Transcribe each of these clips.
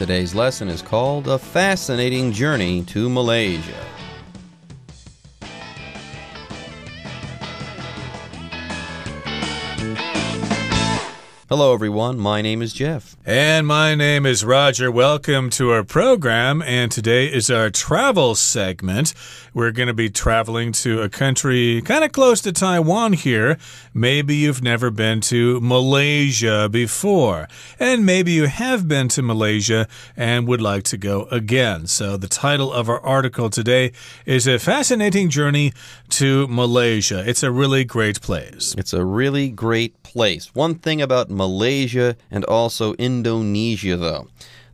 Today's lesson is called A Fascinating Journey to Malaysia. Hello, everyone. My name is Jeff. And my name is Roger. Welcome to our program. And today is our travel segment. We're going to be traveling to a country kind of close to Taiwan here. Maybe you've never been to Malaysia before. And maybe you have been to Malaysia and would like to go again. So the title of our article today is A Fascinating Journey to Malaysia. It's a really great place. It's a really great place. One thing about Malaysia and also Indonesia, though.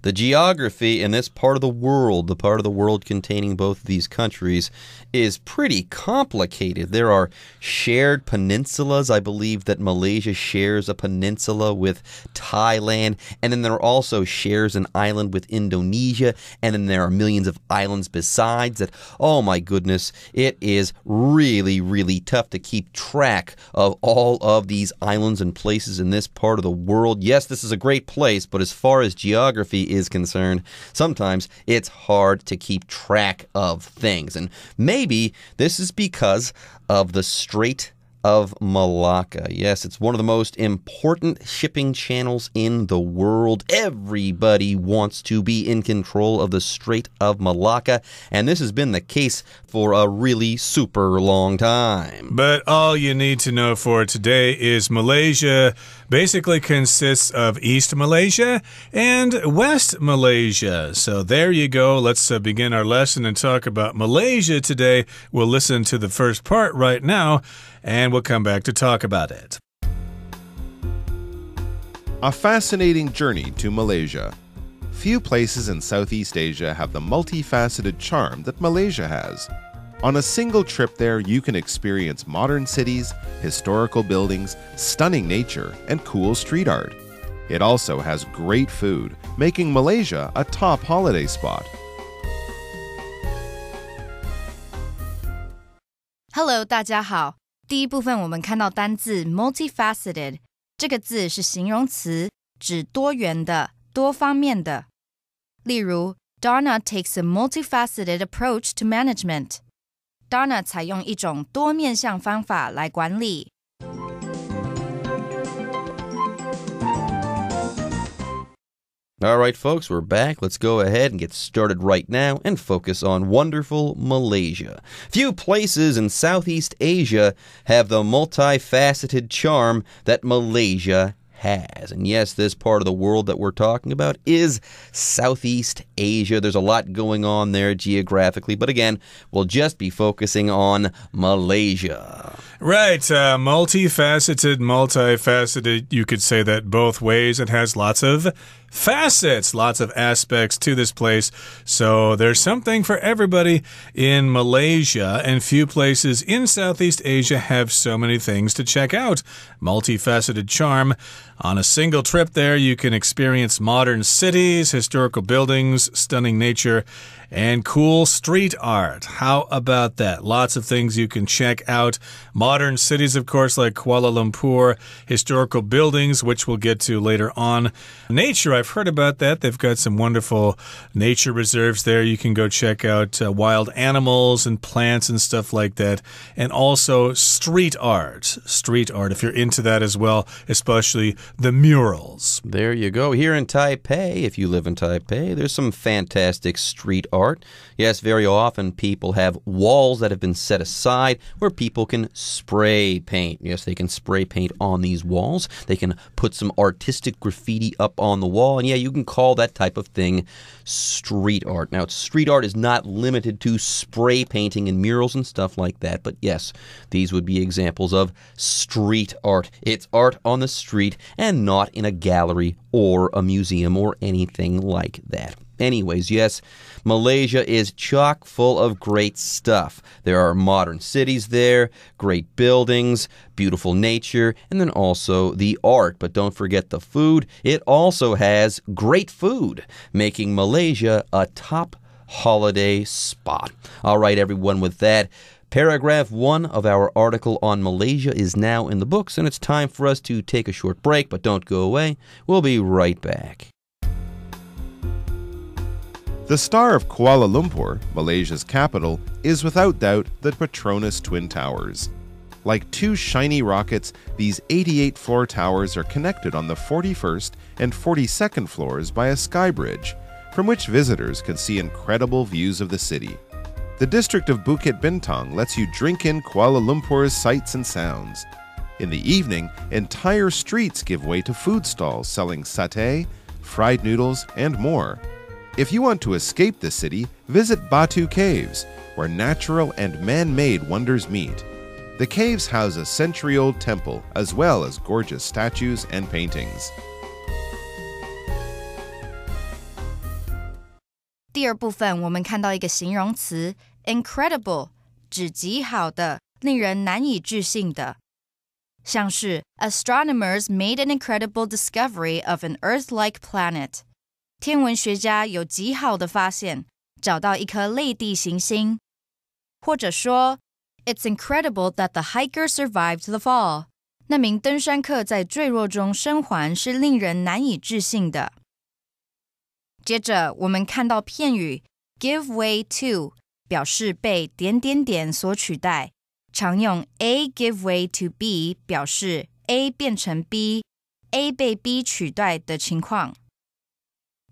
The geography in this part of the world, the part of the world containing both of these countries, is pretty complicated. There are shared peninsulas. I believe that Malaysia shares a peninsula with Thailand, and then there also shares an island with Indonesia, and then there are millions of islands besides that. Oh my goodness, it is really, really tough to keep track of all of these islands and places in this part of the world. Yes, this is a great place, but as far as geography is concerned, sometimes it's hard to keep track of things. And maybe this is because of the Strait of Malacca. Yes, it's one of the most important shipping channels in the world. Everybody wants to be in control of the Strait of Malacca, and this has been the case for a really super long time. But all you need to know for today is Malaysia basically consists of East Malaysia and West Malaysia. So there you go. Let's begin our lesson and talk about Malaysia today. We'll listen to the first part right now, and we'll come back to talk about it. A fascinating journey to Malaysia. Few places in Southeast Asia have the multifaceted charm that Malaysia has. On a single trip there, you can experience modern cities, historical buildings, stunning nature, and cool street art. It also has great food, making Malaysia a top holiday spot. Hello， 大家好。第一部分我们看到单字 multifaceted， 这个字是形容词，指多元的、多方面的。例如 Donna takes a multifaceted approach to management。Donna 采用一种多面向方法来管理。All right, folks, we're back. Let's go ahead and get started right now and focus on wonderful Malaysia. Few places in Southeast Asia have the multifaceted charm that Malaysia has. And yes, this part of the world that we're talking about is Southeast Asia. There's a lot going on there geographically, but again, we'll just be focusing on Malaysia. Right, multifaceted, you could say that both ways. It has lots of facets, lots of aspects to this place. So there's something for everybody in Malaysia, and few places in Southeast Asia have so many things to check out. Multifaceted charm. On a single trip there, you can experience modern cities, historical buildings, stunning nature, and cool street art. How about that? Lots of things you can check out. Modern cities, of course, like Kuala Lumpur, historical buildings, which we'll get to later on. Nature, I've heard about that. They've got some wonderful nature reserves there. You can go check out wild animals and plants and stuff like that. And also street art. Street art, if you're into that as well, especially the murals. There you go. Here in Taipei, if you live in Taipei, there's some fantastic street art. Yes, very often people have walls that have been set aside where people can spray paint. Yes, they can spray paint on these walls. They can put some artistic graffiti up on the wall. And yeah, you can call that type of thing street art. Now, street art is not limited to spray painting and murals and stuff like that. But yes, these would be examples of street art. It's art on the street and not in a gallery or a museum or anything like that. Anyways, yes, Malaysia is chock full of great stuff. There are modern cities there, great buildings, beautiful nature, and then also the art. But don't forget the food. It also has great food, making Malaysia a top holiday spot. All right, everyone, with that, Paragraph 1 of our article on Malaysia is now in the books, and it's time for us to take a short break, but don't go away. We'll be right back. The star of Kuala Lumpur, Malaysia's capital, is without doubt the Petronas Twin Towers. Like two shiny rockets, these 88-floor towers are connected on the 41st and 42nd floors by a sky bridge, from which visitors can see incredible views of the city. The district of Bukit Bintang lets you drink in Kuala Lumpur's sights and sounds. In the evening, entire streets give way to food stalls selling satay, fried noodles, and more. If you want to escape the city, visit Batu Caves, where natural and man-made wonders meet. The caves house a century-old temple, as well as gorgeous statues and paintings. 第二部分，我们看到一个形容词 incredible， 指极好的，令人难以置信的。像是 Astronomers made an incredible discovery of an Earth-like planet. 天文学家有极好的发现，找到一颗类地行星。或者说It's incredible that the hiker survived the fall. 那名登山客在坠落中生还是令人难以置信的。接着，我们看到片语 give way to 表示被点点点所取代，常用 A give way to B 表示 A 变成 B，A 被 B 取代的情况。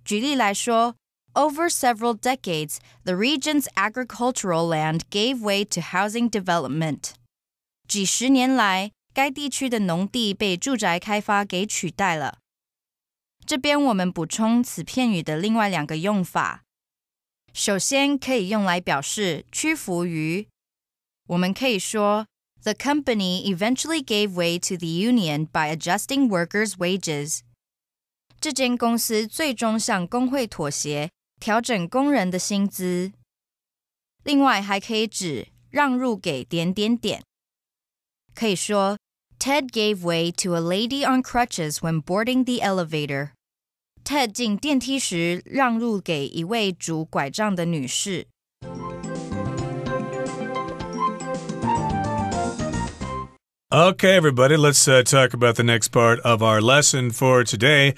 举例来说Over several decades, the region's agricultural land gave way to housing development. 几十年来，该地区的农地被住宅开发给取代了。这边我们补充此片语的另外两个用法。首先可以用来表示屈服于。我们可以说 The company eventually gave way to the union by adjusting workers' wages. 这间公司最终向工会妥协，调整工人的薪资。另外还可以指让入给点点点。可以说 Ted gave way to a lady on crutches when boarding the elevator. Ted 进电梯时让入给一位拄拐杖的女士。Okay, everybody, let's talk about the next part of our lesson for today.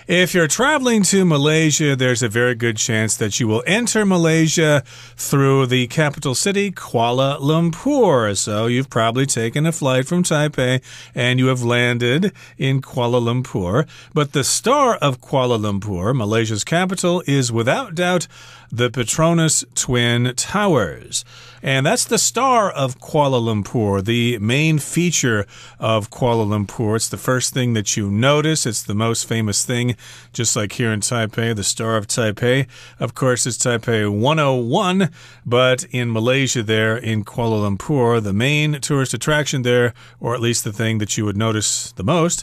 If you're traveling to Malaysia, there's a very good chance that you will enter Malaysia through the capital city, Kuala Lumpur. So you've probably taken a flight from Taipei and you have landed in Kuala Lumpur. But the star of Kuala Lumpur, Malaysia's capital, is without doubt the Petronas Twin Towers. And that's the star of Kuala Lumpur, the main feature of Kuala Lumpur. It's the first thing that you notice. It's the most famous thing, just like here in Taipei, the star of Taipei. Of course, it's Taipei 101, but in Malaysia there, in Kuala Lumpur, the main tourist attraction there, or at least the thing that you would notice the most,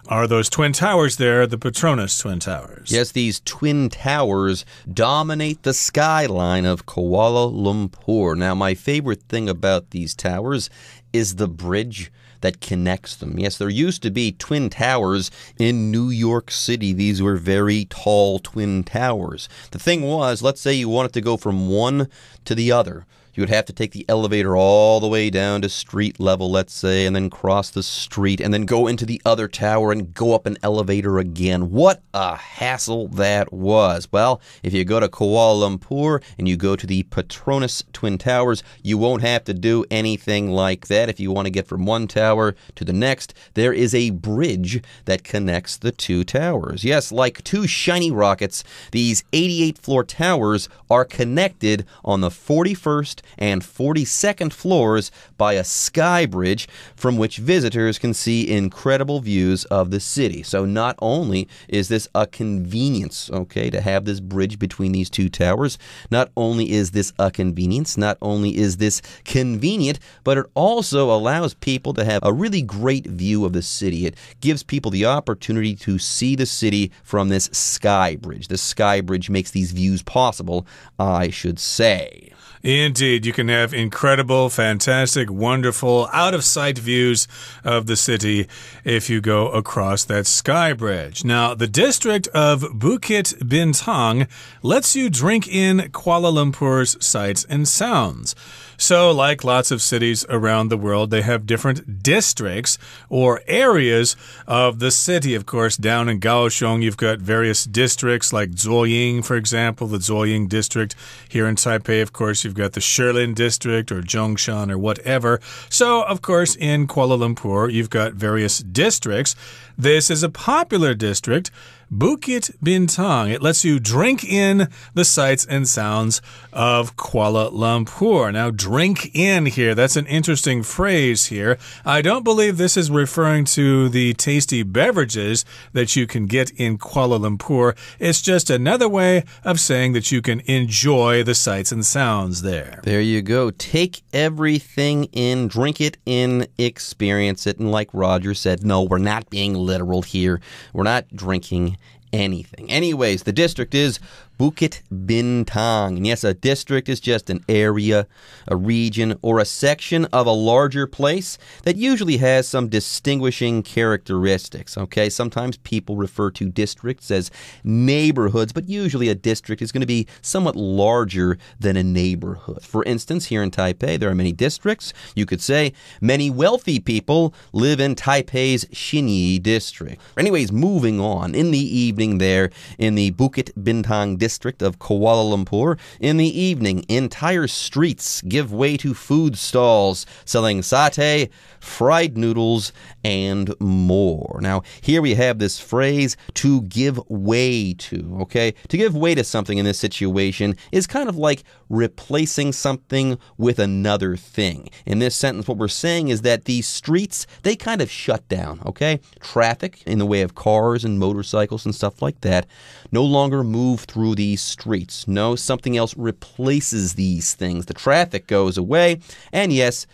are those twin towers there, the Petronas Twin Towers. Yes, these twin towers dominate the skyline of Kuala Lumpur. Now, my favorite thing about these towers is the bridge that connects them. Yes, there used to be twin towers in New York City. These were very tall twin towers. The thing was, let's say you wanted to go from one to the other. You would have to take the elevator all the way down to street level, let's say, and then cross the street, and then go into the other tower and go up an elevator again. What a hassle that was. Well, if you go to Kuala Lumpur and you go to the Petronas Twin Towers, you won't have to do anything like that. If you want to get from one tower to the next, there is a bridge that connects the two towers. Yes, like two shiny rockets, these 88-floor towers are connected on the 41st and 42nd floors by a sky bridge from which visitors can see incredible views of the city. So not only is this a convenience, okay, to have this bridge between these two towers, not only is this a convenience, not only is this convenient, but it also allows people to have a really great view of the city. It gives people the opportunity to see the city from this sky bridge. The sky bridge makes these views possible, I should say. Indeed, you can have incredible, fantastic, wonderful, out-of-sight views of the city if you go across that sky bridge. Now, the district of Bukit Bintang lets you drink in Kuala Lumpur's sights and sounds. So, like lots of cities around the world, they have different districts or areas of the city. Of course, down in Kaohsiung, you've got various districts like Zuoying, for example, the Zuoying district. Here in Taipei, of course, you've got the Shilin district or Zhongshan or whatever. So, of course, in Kuala Lumpur, you've got various districts. This is a popular district, Bukit Bintang. It lets you drink in the sights and sounds of Kuala Lumpur. Now, drink in here, that's an interesting phrase here. I don't believe this is referring to the tasty beverages that you can get in Kuala Lumpur. It's just another way of saying that you can enjoy the sights and sounds there. There you go. Take everything in, drink it in, experience it. And like Roger said, no, we're not being literal here. We're not drinking anything. Anyways, the district is Bukit Bintang. And yes, a district is just an area, a region, or a section of a larger place that usually has some distinguishing characteristics, okay? Sometimes people refer to districts as neighborhoods, but usually a district is going to be somewhat larger than a neighborhood. For instance, here in Taipei, there are many districts. You could say many wealthy people live in Taipei's Xinyi district. Anyways, moving on. In the evening there, in the Bukit Bintang district of Kuala Lumpur, in the evening, entire streets give way to food stalls selling satay, fried noodles, and more. Now, here we have this phrase, to give way to, okay? To give way to something in this situation is kind of like replacing something with another thing. In this sentence, what we're saying is that these streets, they kind of shut down, okay? Traffic in the way of cars and motorcycles and stuff like that no longer move through these streets. No, something else replaces these things. The traffic goes away, and yes,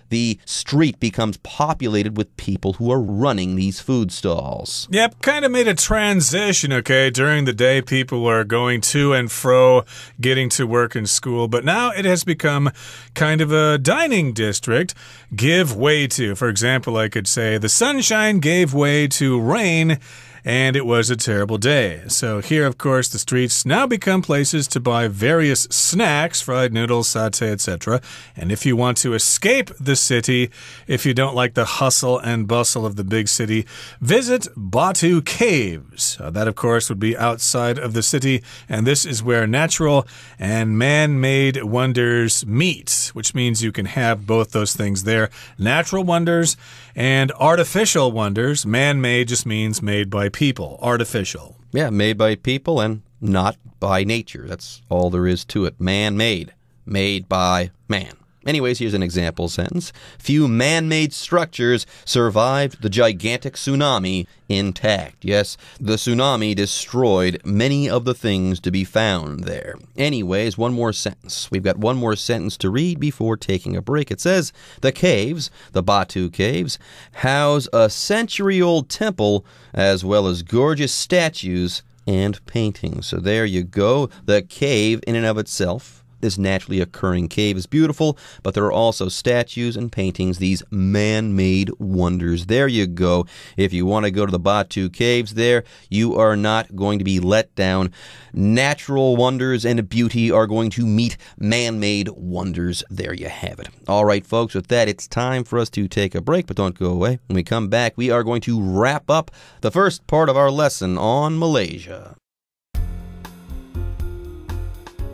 the street becomes populated with people who are running these food stalls. Yep, kind of made a transition, okay? During the day, people were going to and fro, getting to work and school, but now it has become kind of a dining district. Give way to. For example, I could say, the sunshine gave way to rain, and it was a terrible day. So here, of course, the streets now become places to buy various snacks, fried noodles, satay, etc. And if you want to escape the city, if you don't like the hustle and bustle of the big city, visit Batu Caves. That, of course, would be outside of the city, and this is where natural and man-made wonders meet, which means you can have both those things there. Natural wonders and artificial wonders. Man-made just means made by people, artificial. Yeah, made by people and not by nature. That's all there is to it. Man-made, made by man. Anyways, here's an example sentence. Few man-made structures survived the gigantic tsunami intact. Yes, the tsunami destroyed many of the things to be found there. Anyways, one more sentence. We've got one more sentence to read before taking a break. It says, the caves, the Batu Caves, house a century-old temple as well as gorgeous statues and paintings. So there you go. The cave in and of itself, this naturally occurring cave, is beautiful, but there are also statues and paintings, these man-made wonders. There you go. If you want to go to the Batu Caves there, you are not going to be let down. Natural wonders and beauty are going to meet man-made wonders. There you have it. All right, folks, with that, it's time for us to take a break, but don't go away. When we come back, we are going to wrap up the first part of our lesson on Malaysia.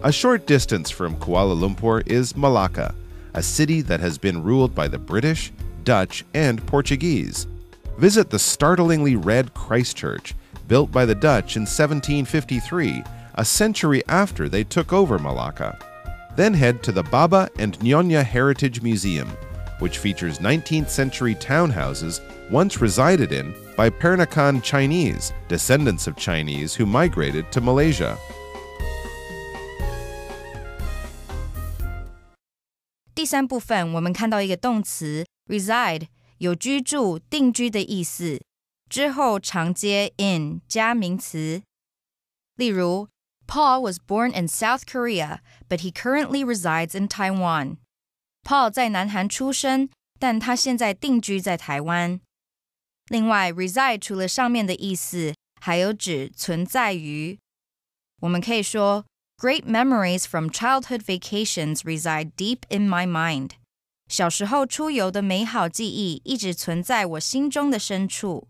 A short distance from Kuala Lumpur is Malacca, a city that has been ruled by the British, Dutch, and Portuguese. Visit the startlingly red Christ Church, built by the Dutch in 1753, a century after they took over Malacca. Then head to the Baba and Nyonya Heritage Museum, which features 19th century townhouses once resided in by Peranakan Chinese, descendants of Chinese who migrated to Malaysia. 第三部分，我们看到一个动词 reside， 有居住、定居的意思，之后常接 in 加名词。例如 Paul was born in South Korea, but he currently resides in Taiwan. Paul 在南韩出生，但他现在定居在台湾。另外 reside 除了上面的意思，还有指存在于。我们可以说 Great memories from childhood vacations reside deep in my mind. 小时候出游的美好记忆一直存在我心中的深处。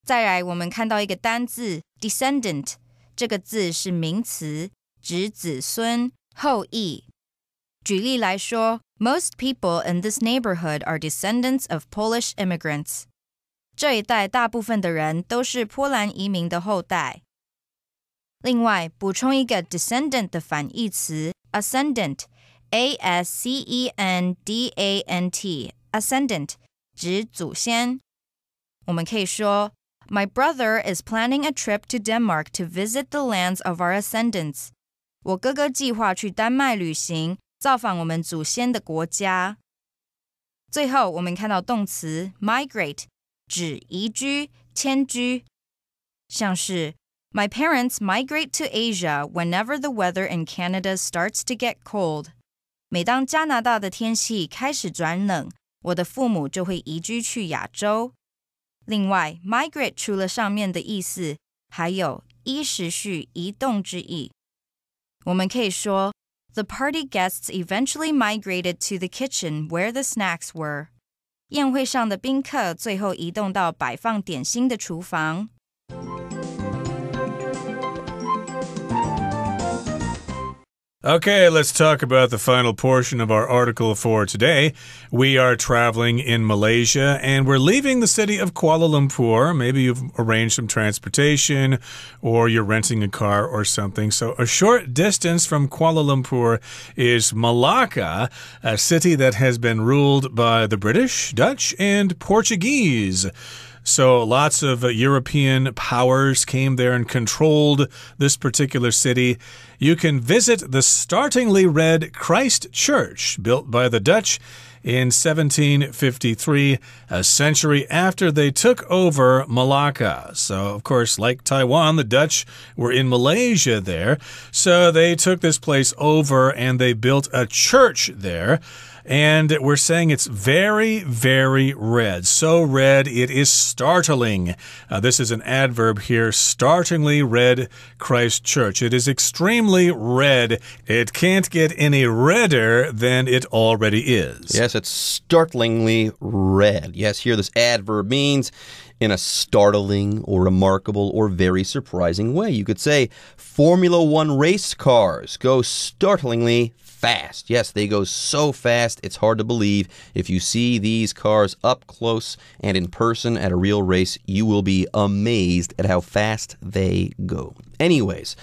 再来，我们看到一个单字 descendant， 这个字是名词，指子孙、后裔。举例来说 Most people in this neighborhood are descendants of Polish immigrants. 这一带大部分的人都是波兰移民的后代。另外，补充一个 descendant 的反义词 ascendant, A-S-C-E-N-D-A-N-T, ascendant, 指祖先。我们可以说My brother is planning a trip to Denmark to visit the lands of our ascendants. 我哥哥计划去丹麦旅行，造访我们祖先的国家。最后，我们看到动词 migrate， 指移居、迁居，像是My parents migrate to Asia whenever the weather in Canada starts to get cold. 每当加拿大的天气开始转冷，我的父母就会移居去亚洲。另外 migrate 除了上面的意思，还有依时序移动之意。我们可以说 The party guests eventually migrated to the kitchen where the snacks were. 宴会上的宾客最后移动到摆放点心的厨房。Okay, let's talk about the final portion of our article for today. We are traveling in Malaysia and we're leaving the city of Kuala Lumpur. Maybe you've arranged some transportation or you're renting a car or something. So a short distance from Kuala Lumpur is Malacca, a city that has been ruled by the British, Dutch, and Portuguese. So lots of European powers came there and controlled this particular city. You can visit the startlingly red Christ Church, built by the Dutch in 1753, a century after they took over Malacca. So, of course, like Taiwan, the Dutch were in Malaysia there. So they took this place over and they built a church there. And we're saying it's very, very red. So red, it is startling. This is an adverb here. Startlingly red Christ Church. It is extremely red. It can't get any redder than it already is. Yes, it's startlingly red. Yes, here this adverb means in a startling or remarkable or very surprising way. You could say Formula One race cars go startlingly fast. Yes, they go so fast, it's hard to believe. If you see these cars up close and in person at a real race, you will be amazed at how fast they go. Anyways,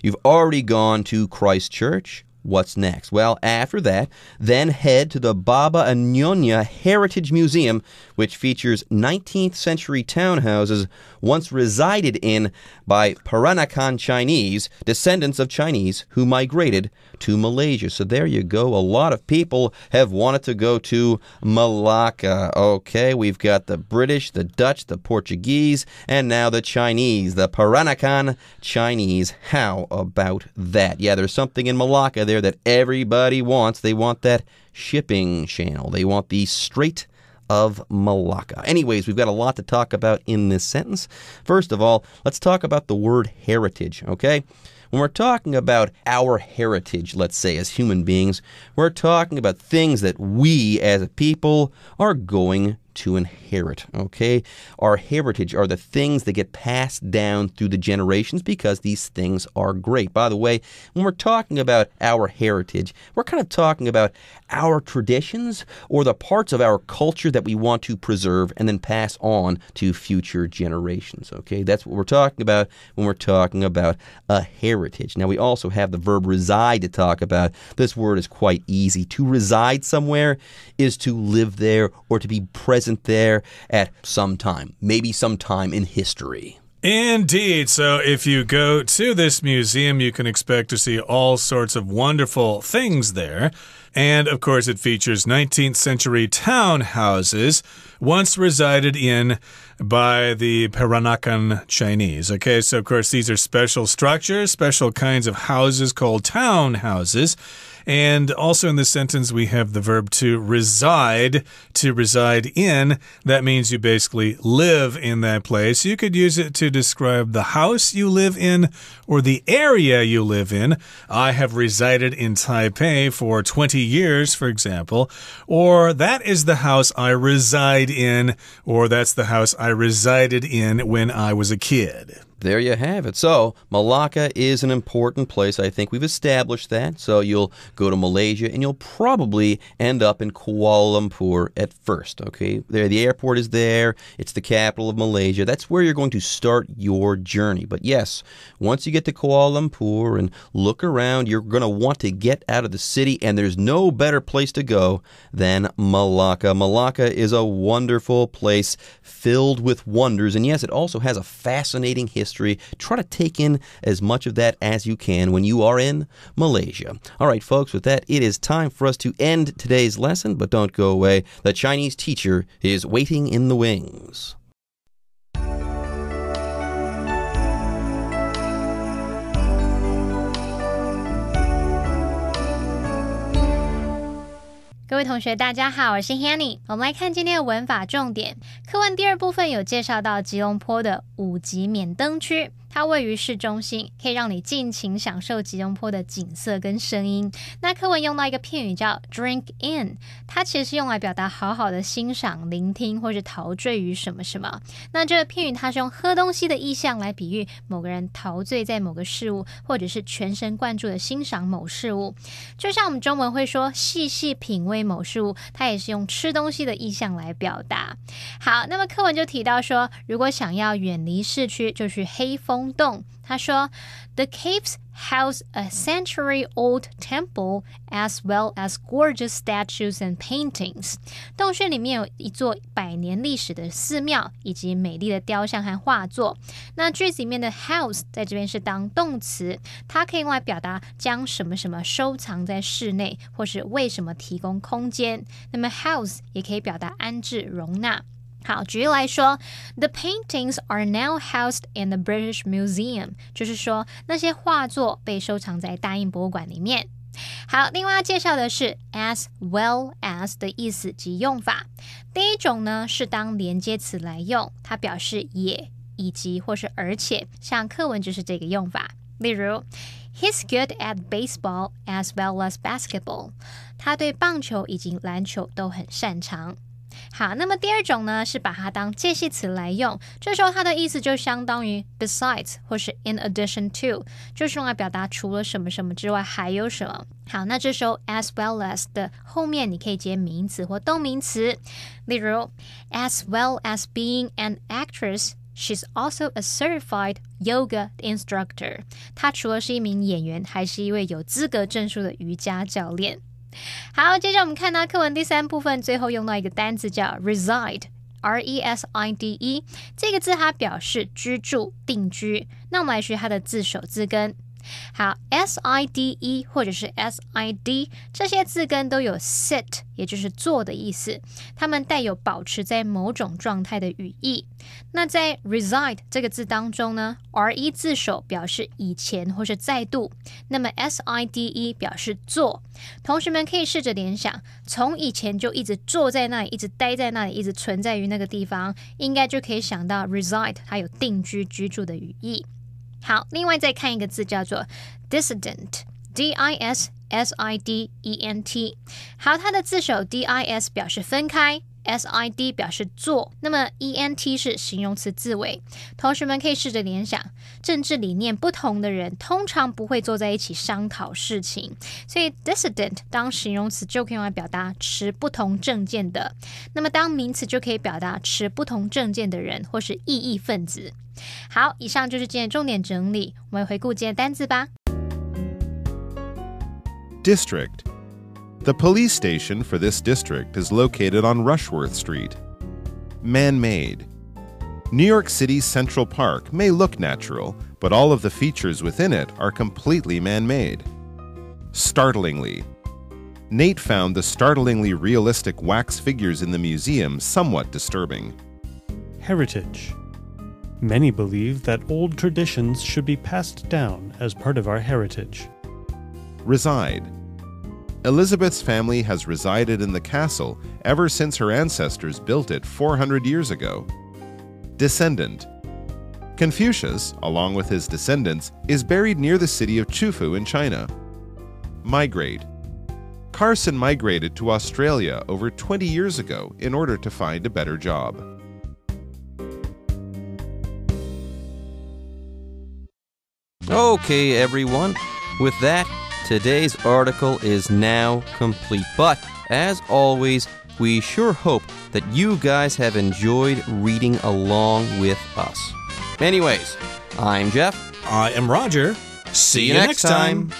you've already gone to Christchurch. What's next? Well, after that, then head to the Baba and Nyonya Heritage Museum, which features 19th century townhouses once resided in by Peranakan Chinese, descendants of Chinese who migrated to Malaysia. So there you go. A lot of people have wanted to go to Malacca. Okay, we've got the British, the Dutch, the Portuguese, and now the Chinese, the Peranakan Chinese. How about that? Yeah, there's something in Malacca there that everybody wants. They want that shipping channel. They want the Strait of Malacca. Anyways, we've got a lot to talk about in this sentence. First of all, let's talk about the word heritage, okay? When we're talking about our heritage, let's say, as human beings, we're talking about things that we as a people are going to inherit, okay? Our heritage are the things that get passed down through the generations because these things are great. By the way, when we're talking about our heritage, we're kind of talking about our traditions or the parts of our culture that we want to preserve and then pass on to future generations, okay? That's what we're talking about when we're talking about a heritage. Now, we also have the verb reside to talk about. This word is quite easy. To reside somewhere is to live there or to be present there at some time, maybe some time in history. Indeed. So if you go to this museum, you can expect to see all sorts of wonderful things there. And, of course, it features 19th century townhouses once resided in by the Peranakan Chinese. Okay, so, of course, these are special structures, special kinds of houses called townhouses. And also in this sentence, we have the verb to reside in. That means you basically live in that place. You could use it to describe the house you live in or the area you live in. I have resided in Taipei for 20 years, for example. Or that is the house I reside in, or that's the house I resided in when I was a kid. There you have it. So, Malacca is an important place. I think we've established that. So, you'll go to Malaysia and you'll probably end up in Kuala Lumpur at first, okay? There, the airport is there. It's the capital of Malaysia. That's where you're going to start your journey. But yes, once you get to Kuala Lumpur and look around, you're going to want to get out of the city, and there's no better place to go than Malacca. Malacca is a wonderful place filled with wonders, and yes, it also has a fascinating history. Try to take in as much of that as you can when you are in Malaysia. All right, folks, with that, it is time for us to end today's lesson, but don't go away. The Chinese teacher is waiting in the wings.各位同学大家好，我是 Hanny。 我们来看今天的文法重点。课文第二部分有介绍到吉隆坡的5级免登区，它位于市中心，可以让你尽情享受吉隆坡的景色跟声音。那课文用到一个片语叫 drink in， 它其实是用来表达好好的欣赏、聆听或是陶醉于什么什么。那这个片语它是用喝东西的意象来比喻某个人陶醉在某个事物，或者是全神贯注的欣赏某事物。就像我们中文会说细细品味某事物，它也是用吃东西的意象来表达。好，那么课文就提到说，如果想要远离市区，就去黑风洞。他说 The caves house a century-old temple as well as gorgeous statues and paintings. 洞穴里面有一座100年历史的寺庙，以及美丽的雕像和画作。那句子里面的 house 在这边是当动词，它可以用来表达将什么什么收藏在室内，或是为什么提供空间。那么 house 也可以表达安置、容纳。好，举例来说 The paintings are now housed in the British Museum， 就是说那些画作被收藏在大英博物馆里面。好，另外要介绍的是 as well as 的意思及用法。第一种呢是当连接词来用，它表示也、以及或是而且，像课文就是这个用法。例如 He's good at baseball as well as basketball， 他对棒球以及篮球都很擅长。好，那么第二种呢是把它当介系词来用，这时候它的意思就相当于 besides 或是 in addition to， 就是用来表达除了什么什么之外还有什么。好，那这时候 as well as 的后面你可以接名词或动名词，例如 as well as being an actress She's also a certified yoga instructor， 她除了是一名演员，还是一位有资格证书的瑜伽教练。好，接着我们看到课文第3部分，最后用到一个单词叫 reside， R-E-S-I-D-E， 这个字它表示居住、定居。那我们来学它的字首字根。好 S-I-D-E 或者是 S-I-D 这些字根都有 sit 也就是坐的意思，它们带有保持在某种状态的语义。那在 reside 这个字当中呢， R-E 字首表示以前或是再度，那么 S-I-D-E 表示坐。同学们可以试着联想，从以前就一直坐在那里，一直待在那里，一直存在于那个地方，应该就可以想到 reside 它有定居居住的语义。好，另外再看一个字叫做 dissident， D-I-S-S-I-D-E-N-T。 好，它的字首 D-I-S 表示分开， S-I-D 表示坐，那么 E-N-T 是形容词字尾。同学们可以试着联想，政治理念不同的人通常不会坐在一起商讨事情，所以 dissident 当形容词就可以用来表达持不同政见的，那么当名词就可以表达持不同政见的人或是异议分子。好，以上就是今天的重点整理，我们回顾今天的单字吧。District. The police station for this district is located on Rushworth Street. Man-made. New York City's Central Park may look natural, but all of the features within it are completely man-made. Startlingly. Nate found the startlingly realistic wax figures in the museum somewhat disturbing. Heritage. Many believe that old traditions should be passed down as part of our heritage. Reside. Elizabeth's family has resided in the castle ever since her ancestors built it 400 years ago. Descendant. Confucius, along with his descendants, is buried near the city of Chufu in China. Migrate. Carson migrated to Australia over 20 years ago in order to find a better job. Okay, everyone. With that, today's article is now complete. But, as always, we sure hope that you guys have enjoyed reading along with us. Anyways, I'm Jeff. I am Roger. See you next time.